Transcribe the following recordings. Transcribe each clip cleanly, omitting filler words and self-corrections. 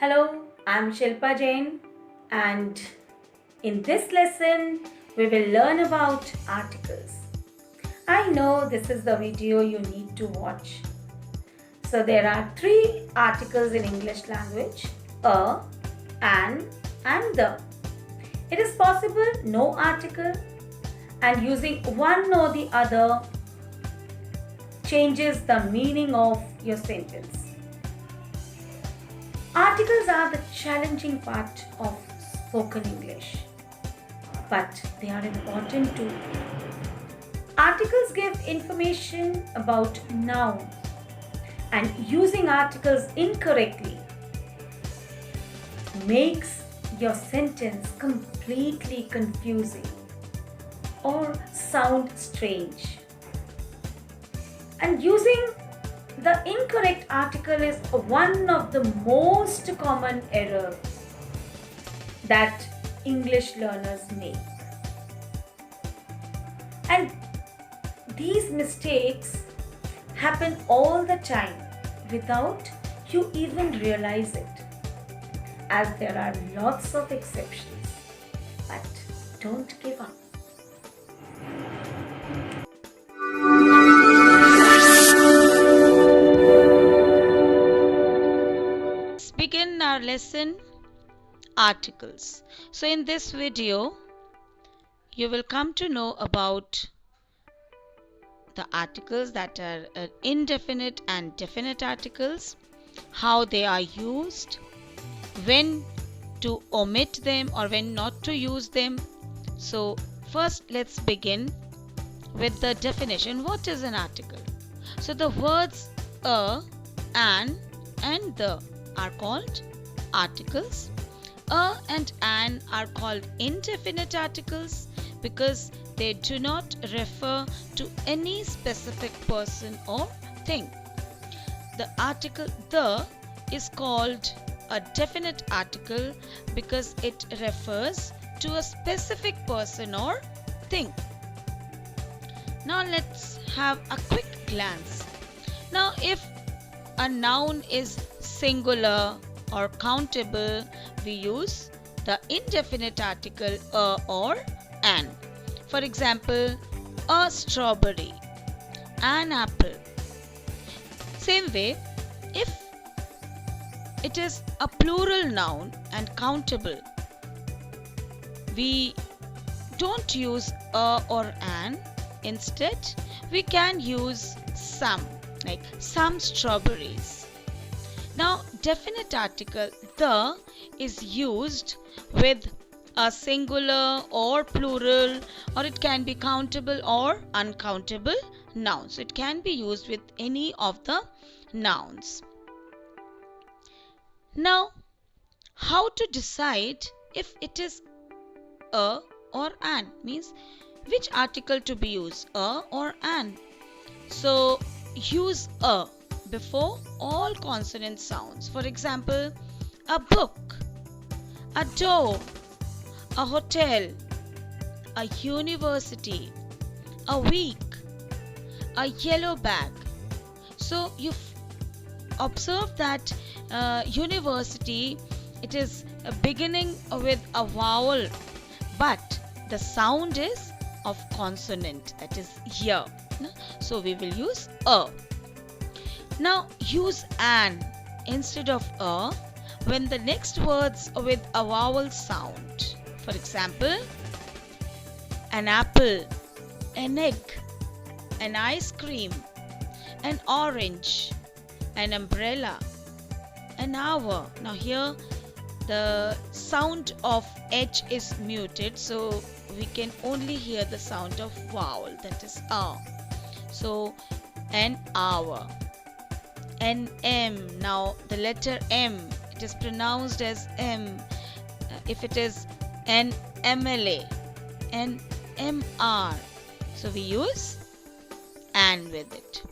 Hello, I'm Shilpa Jain, and in this lesson, we will learn about articles. I know this is the video you need to watch. So, there are three articles in English language: a, an, and the. It is possible no article, and using one or the other changes the meaning of your sentence. Articles are the challenging part of spoken English, but they are important too. Articles give information about nouns, and using articles incorrectly makes your sentence completely confusing or sound strange. And using the incorrect article is one of the most common errors that English learners make. And these mistakes happen all the time without you even realize it, as there are lots of exceptions. But don't give up. Let's begin our lesson, articles. So in this video you will come to know about the articles that are indefinite and definite articles, how they are used, when to omit them or when not to use them. So first let's begin with the definition. What is an article? So the words a, an and the are called articles. A and an are called indefinite articles because they do not refer to any specific person or thing. The article the is called a definite article because it refers to a specific person or thing. Now let's have a quick glance. Now if a noun is singular or countable, we use the indefinite article a or an. For example, a strawberry, an apple. Same way, if it is a plural noun and countable, we don't use a or an. Instead, we can use some, like some strawberries. Now, definite article the is used with a singular or plural, or it can be countable or uncountable nouns. It can be used with any of the nouns. Now, how to decide if it is a or an, means which article to be used, a or an. So use a before all consonant sounds. For example, a book, a door, a hotel, a university, a week, a yellow bag. So you observe that university, it is beginning with a vowel, but the sound is of consonant, that is y. So we will use a. Now use an instead of a when the next words are with a vowel sound. For example, an apple, an egg, an ice cream, an orange, an umbrella, an hour. Now here the sound of H is muted, so we can only hear the sound of vowel, that is a. So an hour, an M. Now the letter M, it is pronounced as M. If it is an MLA, an MR, so we use an with it.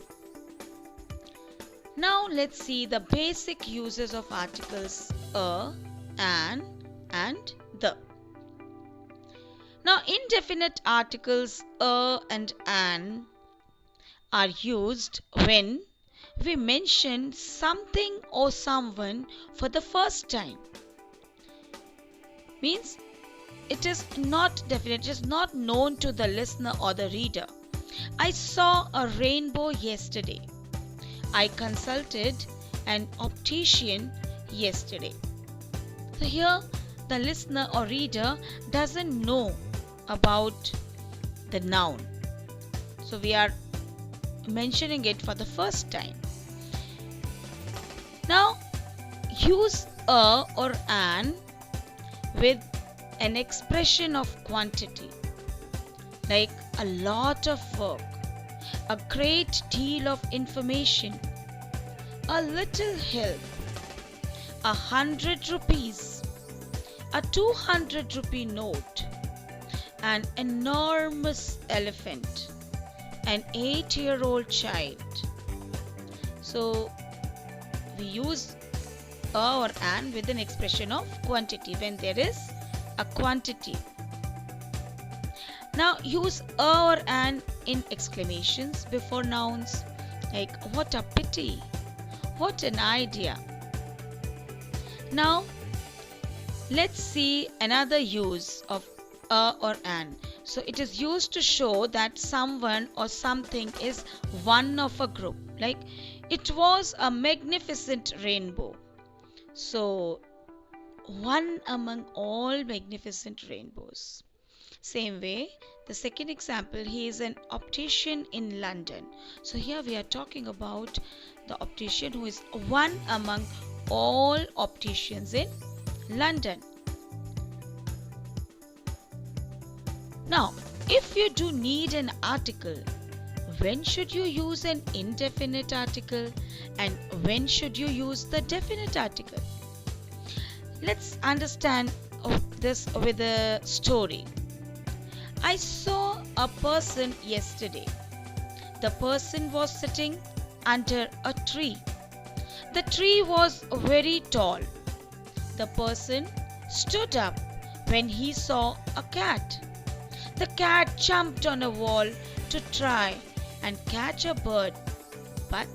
Now let's see the basic uses of articles a, an and the. Now indefinite articles a and an are used when we mention something or someone for the first time. Means it is not definite, it is not known to the listener or the reader. I saw a rainbow yesterday. I consulted an optician yesterday. So here the listener or reader doesn't know about the noun. So we are mentioning it for the first time. Now use a or an with an expression of quantity, like a lot of work, a great deal of information, a little help, 100 rupees, a 200 rupee note, an enormous elephant, an 8-year-old child. So we use a or an with an expression of quantity when there is a quantity. Now use a or an in exclamations before nouns, like what a pity, what an idea. Now let's see another use of a or an. So it is used to show that someone or something is one of a group, like it was a magnificent rainbow. So one among all magnificent rainbows. Same way, the second example, he is an optician in London. So here we are talking about the optician who is one among all opticians in London. Now, if you do need an article, when should you use an indefinite article and when should you use the definite article? Let's understand this with a story. I saw a person yesterday. The person was sitting under a tree. The tree was very tall. The person stood up when he saw a cat. The cat jumped on a wall to try and catch a bird, but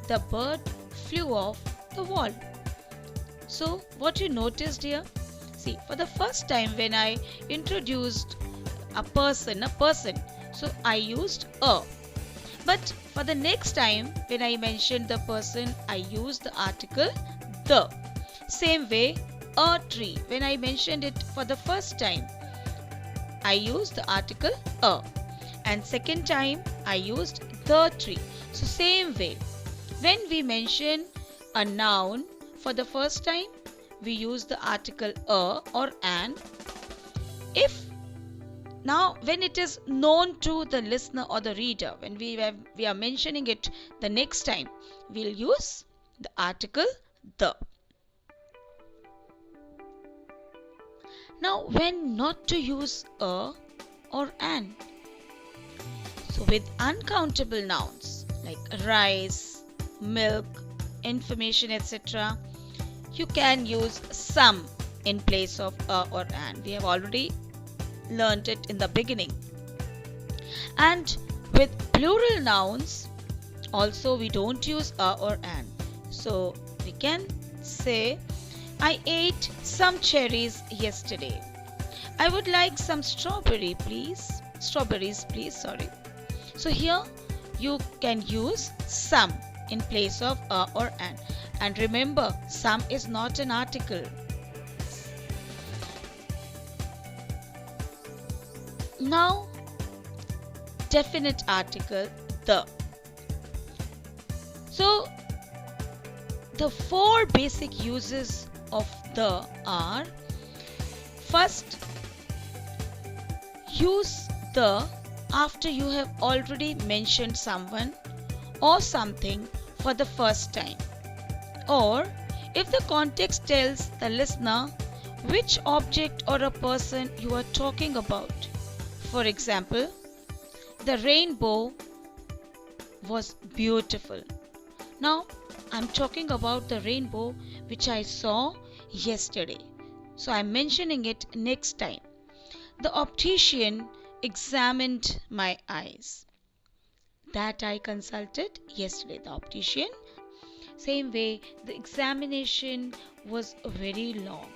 the bird flew off the wall. So what you noticed here? See, for the first time when I introduced a person, so I used a. But for the next time when I mentioned the person, I used the article the. Same way, a tree. When I mentioned it for the first time, I used the article a. And second time, I used the tree. So same way, when we mention a noun for the first time, we use the article a or an. If now when it is known to the listener or the reader, when we are mentioning it the next time, we'll use the article the. Now when not to use a or an. So with uncountable nouns like rice, milk, information, etc., you can use some in place of a or an. We have already learned it in the beginning. And with plural nouns, also we don't use a or an. So we can say, I ate some cherries yesterday. I would like some strawberries, please. So here you can use some in place of a or an. And remember, some is not an article. Now, definite article the. So, the four basic uses of the are: first, use the after you have already mentioned someone or something for the first time, or if the context tells the listener which object or a person you are talking about. For example, the rainbow was beautiful. Now, I'm talking about the rainbow which I saw yesterday. So I'm mentioning it next time. The optician examined my eyes. That I consulted yesterday. The optician Same way, the examination was very long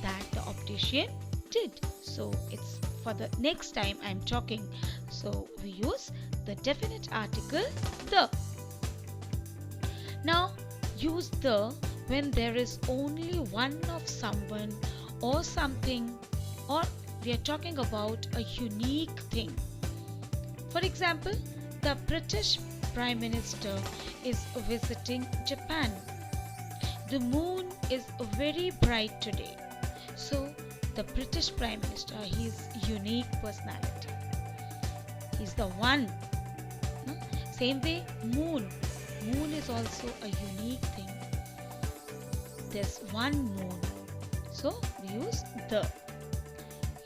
that the optician did. So it's for the next time I'm talking. So we use the definite article the. Now use the when there is only one of someone or something, or we are talking about a unique thing. For example, the British Prime Minister is visiting Japan. The moon is very bright today. So the British Prime Minister, he is unique personality. He's the one. No? Same way, moon. Moon is also a unique thing. There's one moon. So we use the.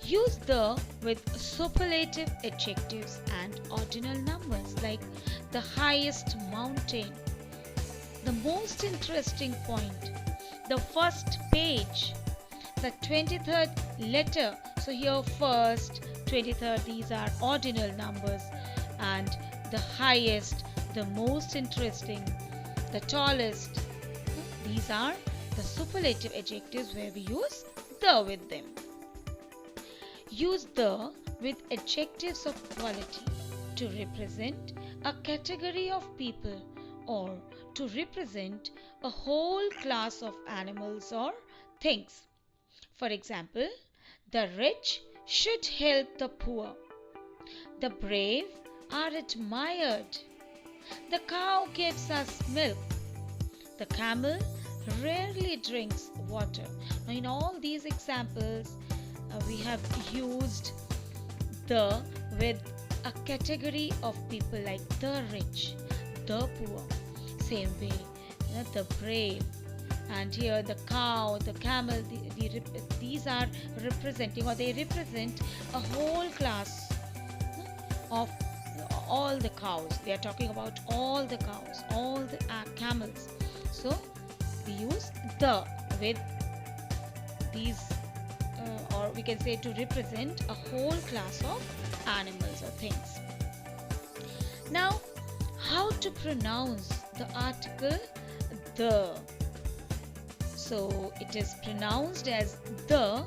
Use the with superlative adjectives and ordinal numbers like the highest mountain, the most interesting point, the first page, the 23rd letter. So here first, 23rd, these are ordinal numbers, and the highest, the most interesting, the tallest, these are the superlative adjectives where we use the with them. Use the with adjectives of quality to represent a category of people or to represent a whole class of animals or things. For example, the rich should help the poor. The brave are admired. The cow gives us milk. The camel rarely drinks water. Now, in all these examples, we have used the with a category of people like the rich, the poor. Same way, the brave, and here the cow, the camel, these are representing, or they represent a whole class of all the cows. They are talking about all the cows, all the camels. So we use the with these, or we can say to represent a whole class of animals or things. Now, how to pronounce the article the? So it is pronounced as the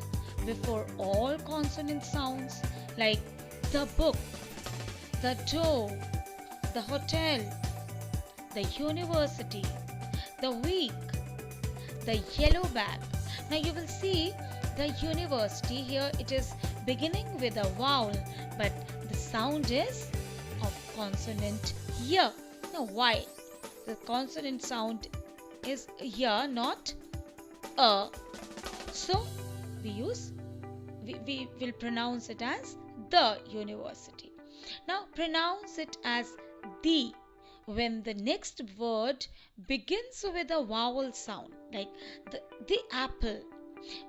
before all consonant sounds like the book, the door, the hotel, the university, the week, the yellow bag. Now you will see the university here, it is beginning with a vowel, but the sound is of consonant y. Now why? The consonant sound is y, not a. So we will pronounce it as the university. Now pronounce it as the when the next word begins with a vowel sound, like the apple,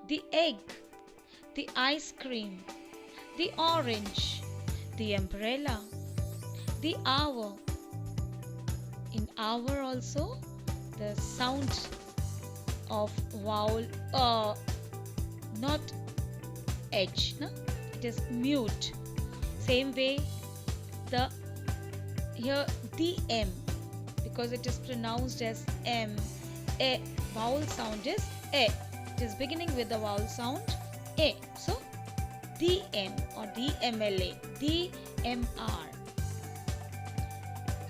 the egg, the ice cream, the orange, the umbrella, the hour. In hour also, the sound of vowel not h, no? It is mute. Same way, here the m, because it is pronounced as m, a vowel sound is a. It is beginning with the vowel sound a. So the m or the mla, the mr.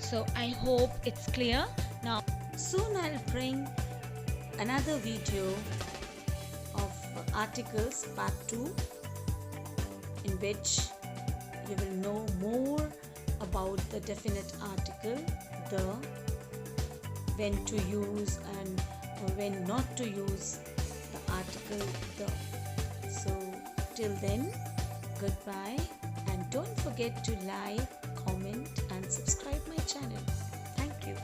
So I hope it's clear. Now Soon I'll bring another video of articles part 2, in which you will know more about the definite article the, when to use and when not to use the article the. So till then, goodbye, and don't forget to like, comment and subscribe my channel. Thank you.